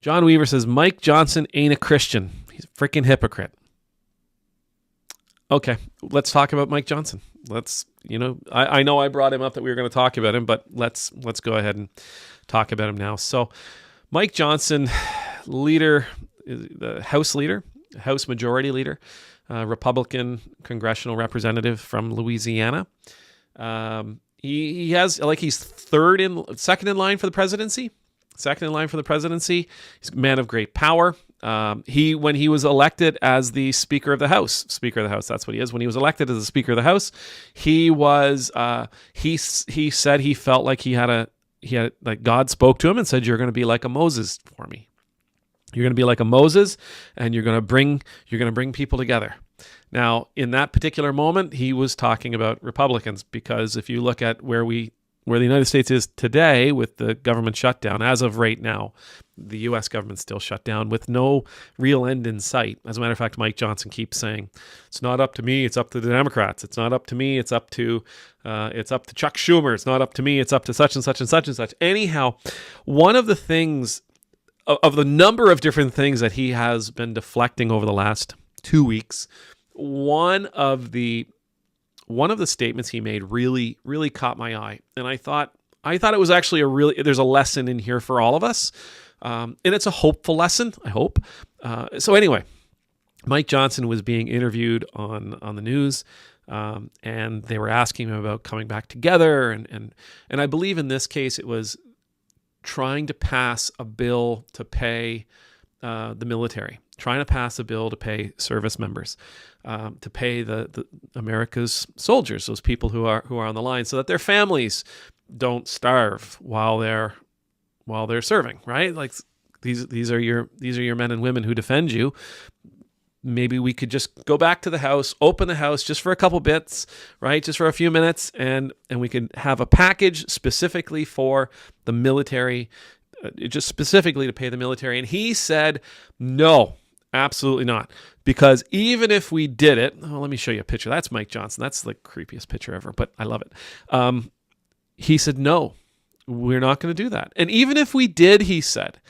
John Weaver says, Mike Johnson ain't a Christian. He's a freaking hypocrite. Okay, let's talk about Mike Johnson. I know I brought him up that we were going to talk about him, but let's go ahead and talk about him now. So Mike Johnson, leader, the House leader, House Majority Leader, Republican congressional representative from Louisiana. He has, he's second in line for the presidency. He's a man of great power. When he was elected as the Speaker of the House, that's what he is. When he was elected as the Speaker of the House, he was, he said he felt like he had like God spoke to him and said, you're going to be like a Moses for me. You're going to be like a Moses, and you're going to bring people together. Now, in that particular moment, he was talking about Republicans, because if you look at where the United States is today with the government shutdown, as of right now, the U.S. government's still shut down with no real end in sight. As a matter of fact, Mike Johnson keeps saying, it's not up to me, it's up to the Democrats. It's not up to me, it's up to Chuck Schumer. It's not up to me, it's up to such and such and such and such. Anyhow, one of the things, of the number of different things that he has been deflecting over the last 2 weeks, one of the statements he made really, really caught my eye. And I thought it was actually there's a lesson in here for all of us. And it's a hopeful lesson, I hope. So anyway, Mike Johnson was being interviewed on the news, and they were asking him about coming back together. And I believe in this case, it was trying to pass a bill to pay the military, trying to pass a bill to pay service members, to pay the America's soldiers, those people who are on the line, so that their families don't starve while they're serving, right? Like these are your men and women who defend you. Maybe we could just go back to the house, open the house just for a couple bits, right? Just for a few minutes, and we could have a package specifically for the military, just specifically to pay the military. And he said, no, absolutely not. Because even if we did it, let me show you a picture. That's Mike Johnson. That's the creepiest picture ever, but I love it. He said, no, we're not going to do that. And even if we did, he said,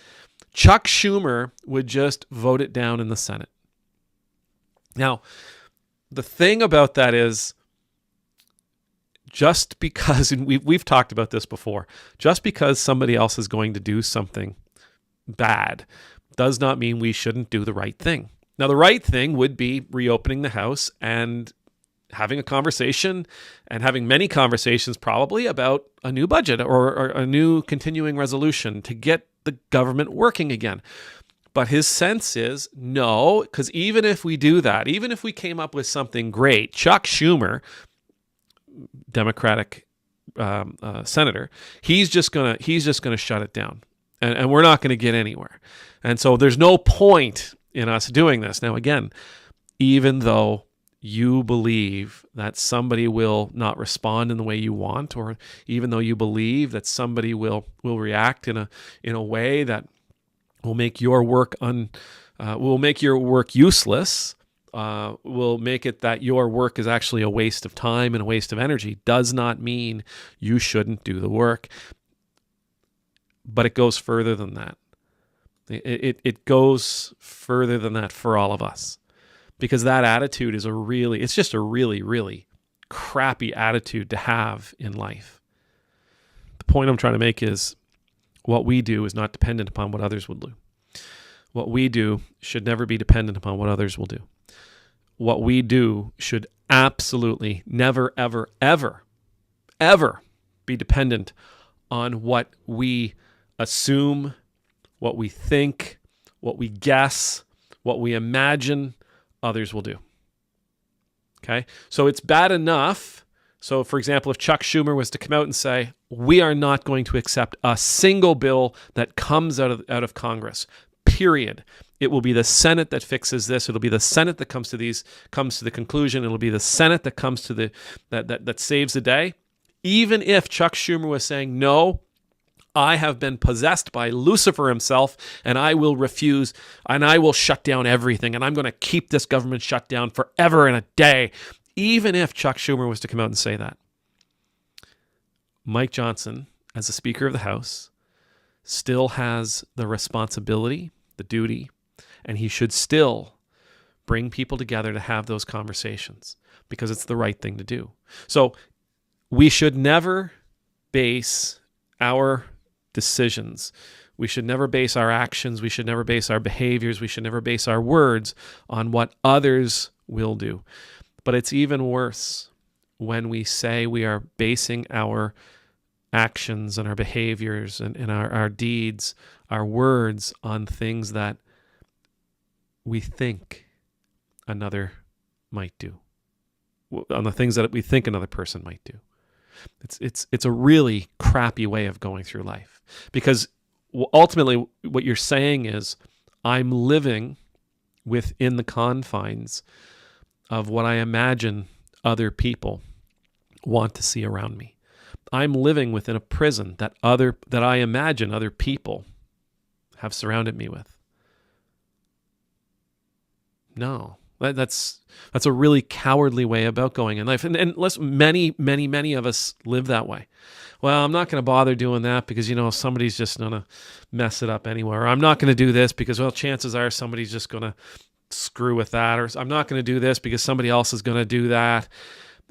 Chuck Schumer would just vote it down in the Senate. Now, the thing about that is, just because, and we've talked about this before, just because somebody else is going to do something bad does not mean we shouldn't do the right thing. Now, the right thing would be reopening the House and having a conversation, and having many conversations probably, about a new budget or a new continuing resolution to get the government working again. But his sense is no, because even if we do that, even if we came up with something great, Chuck Schumer, Democratic senator, he's just gonna shut it down, and we're not going to get anywhere. And so there's no point in us doing this. Now, again, even though you believe that somebody will not respond in the way you want, or even though you believe that somebody will react in a way that will make your work useless, will make it that your work is actually a waste of time and a waste of energy, does not mean you shouldn't do the work. But it goes further than that. It goes further than that for all of us, because that attitude is it's just a really, really crappy attitude to have in life. The point I'm trying to make is, what we do is not dependent upon what others will do. What we do should never be dependent upon what others will do. What we do should absolutely never, ever, ever, ever be dependent on what we assume, what we think, what we guess, what we imagine others will do. Okay? So it's bad enough. So, for example, if Chuck Schumer was to come out and say, we are not going to accept a single bill that comes out of Congress, period. It will be the Senate that fixes this. It'll be the Senate that comes to the conclusion. It'll be the Senate that comes to that saves the day. Even if Chuck Schumer was saying, no, I have been possessed by Lucifer himself, and I will refuse, and I will shut down everything, and I'm going to keep this government shut down forever and a day. Even if Chuck Schumer was to come out and say that, Mike Johnson, as the Speaker of the House, still has the responsibility, the duty, and he should still bring people together to have those conversations because it's the right thing to do. So we should never base our decisions, we should never base our actions, we should never base our behaviors, we should never base our words on what others will do. But it's even worse when we say we are basing our actions and our behaviors and our deeds, our words on things that we think another might do, on the things that we think another person might do. It's a really crappy way of going through life, because ultimately what you're saying is, I'm living within the confines of what I imagine other people want to see around me. I'm living within a prison that I imagine other people have surrounded me with. No, that's a really cowardly way about going in life. And many of us live that way. Well, I'm not going to bother doing that because, somebody's just going to mess it up anyway. Or I'm not going to do this because, well, chances are somebody's just going to screw with that. Or I'm not going to do this because somebody else is going to do that.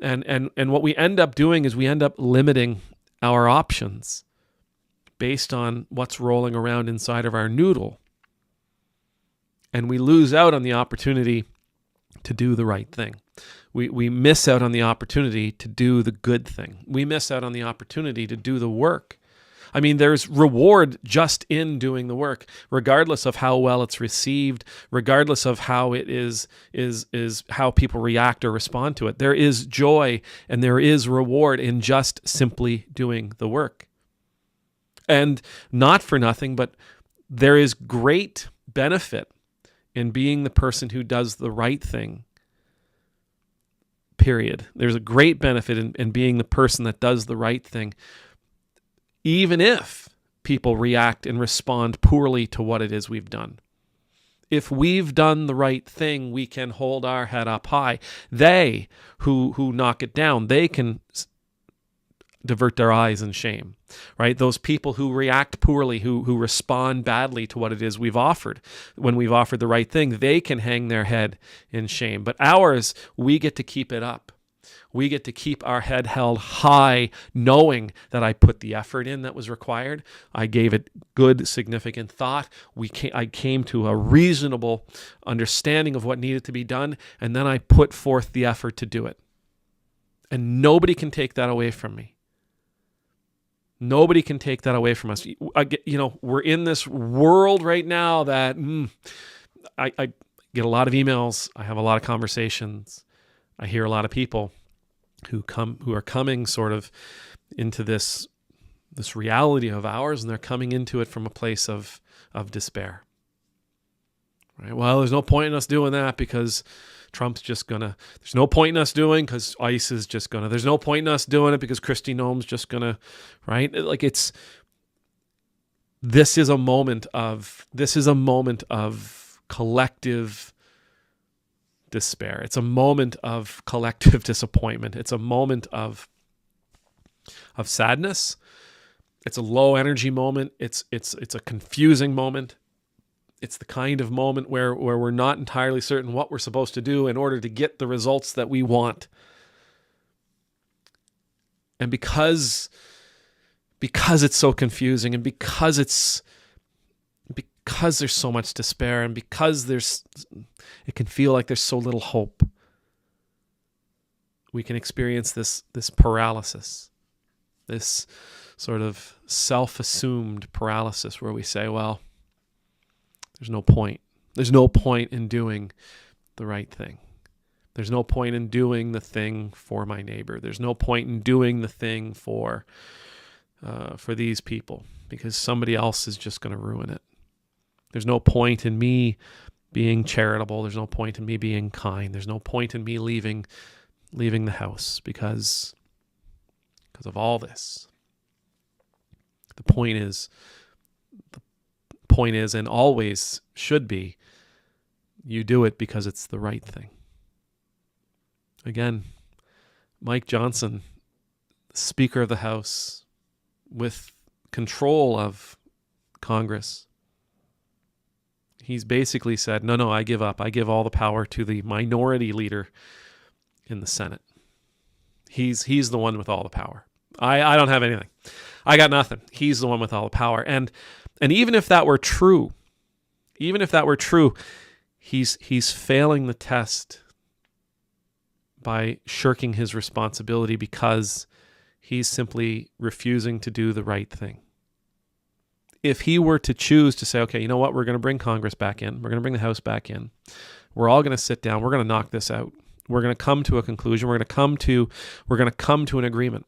And what we end up doing is we end up limiting our options based on what's rolling around inside of our noodle. And we lose out on the opportunity to do the right thing. We miss out on the opportunity to do the good thing. We miss out on the opportunity to do the work. I mean, there's reward just in doing the work, regardless of how well it's received, regardless of how it is how people react or respond to it. There is joy and there is reward in just simply doing the work. And not for nothing, but there is great benefit in being the person who does the right thing. Period. There's a great benefit in being the person that does the right thing, even if people react and respond poorly to what it is we've done. If we've done the right thing, we can hold our head up high. They who knock it down, they can divert their eyes in shame, right? Those people who react poorly, who respond badly to what it is we've offered, when we've offered the right thing, they can hang their head in shame. But ours, we get to keep it up. We get to keep our head held high, knowing that I put the effort in that was required. I gave it good, significant thought. I came to a reasonable understanding of what needed to be done, and then I put forth the effort to do it. And nobody can take that away from me. Nobody can take that away from us. We're in this world right now that I get a lot of emails. I have a lot of conversations. I hear a lot of people who are coming sort of into this reality of ours, and they're coming into it from a place of despair. Right? Well, there's no point in us doing that because Trump's just gonna. There's no point in us doing because ICE is just gonna. There's no point in us doing it because Kristi Noem's just gonna. Right? Like This is a moment of collective despair. It's a moment of collective disappointment. It's a moment of sadness. It's a low energy moment. It's a confusing moment. It's the kind of moment where we're not entirely certain what we're supposed to do in order to get the results that we want. And because it's so confusing, and because there's so much despair, and because it can feel like there's so little hope, we can experience this paralysis, this sort of self-assumed paralysis where we say, well, there's no point. There's no point in doing the right thing. There's no point in doing the thing for my neighbor. There's no point in doing the thing for these people because somebody else is just going to ruin it. There's no point in me being charitable. There's no point in me being kind. There's no point in me leaving the house because of all this. The point is, and always should be, you do it because it's the right thing. Again, Mike Johnson, Speaker of the House, with control of Congress. He's basically said, no, I give up. I give all the power to the minority leader in the Senate. He's the one with all the power. I don't have anything. I got nothing. He's the one with all the power. And even if that were true, he's failing the test by shirking his responsibility because he's simply refusing to do the right thing. If he were to choose to say, okay, you know what, we're going to bring Congress back in, we're going to bring the House back in, we're all going to sit down, we're going to knock this out, we're going to come to a conclusion, we're going to come to an agreement.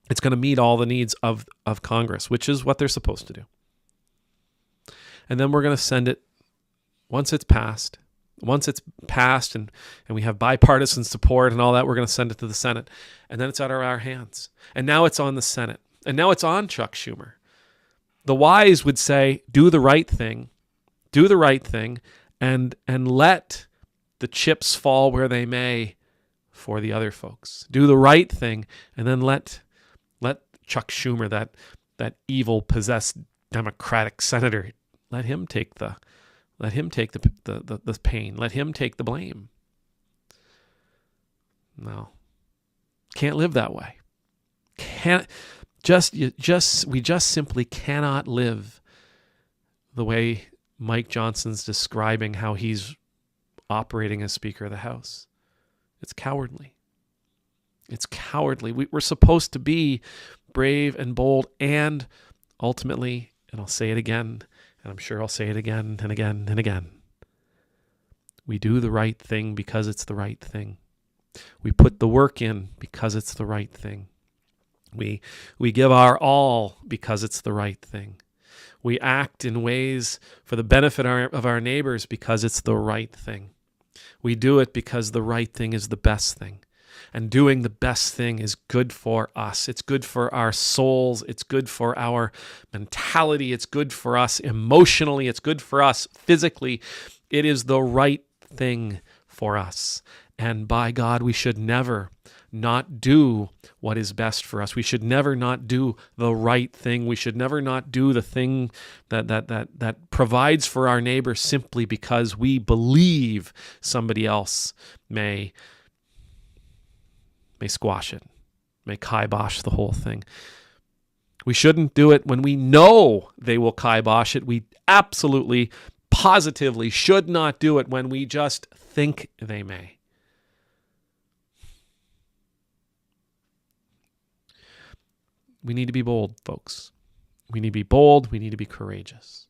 It's going to meet all the needs of Congress, which is what they're supposed to do. And then we're going to send it, once it's passed and we have bipartisan support and all that, we're going to send it to the Senate. And then it's out of our hands. And now it's on the Senate. And now it's on Chuck Schumer. The wise would say, do the right thing, and let the chips fall where they may for the other folks. Do the right thing, and then let Chuck Schumer, that evil, possessed Democratic senator, let him take the pain. Let him take the blame. No. Can't live that way. We just simply cannot live the way Mike Johnson's describing how he's operating as Speaker of the House. It's cowardly. It's cowardly. We're supposed to be brave and bold, and ultimately, and I'll say it again, and I'm sure I'll say it again and again and again, we do the right thing because it's the right thing. We put the work in because it's the right thing. We give our all because it's the right thing. We act in ways for the benefit of our neighbors because it's the right thing. We do it because the right thing is the best thing. And doing the best thing is good for us. It's good for our souls. It's good for our mentality. It's good for us emotionally. It's good for us physically. It is the right thing for us. And by God, we should never not do what is best for us. We should never not do the right thing. We should never not do the thing that provides for our neighbor simply because we believe somebody else may squash it, may kibosh the whole thing. We shouldn't do it when we know they will kibosh it. We absolutely, positively should not do it when we just think they may. We need to be bold, folks. We need to be bold. We need to be courageous.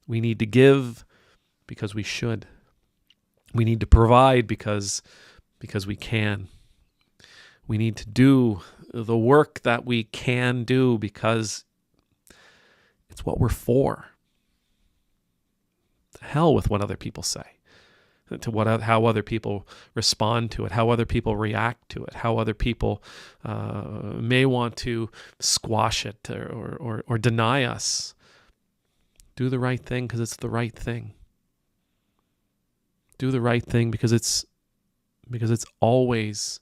We need to give because we should. We need to provide because we can. We need to do the work that we can do because it's what we're for. To hell with what other people say, how other people respond to it, how other people react to it, how other people may want to squash it or deny us. Do the right thing because it's the right thing. Do the right thing because it's always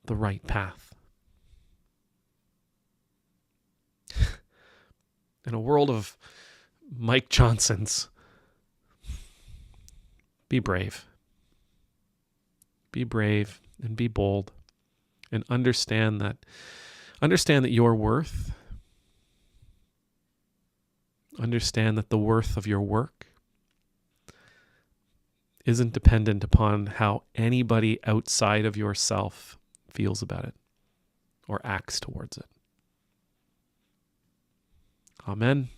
the right path. In a world of Mike Johnsons, be brave. Be brave and be bold and understand that your worth, understand that the worth of your work isn't dependent upon how anybody outside of yourself feels about it or acts towards it. Amen.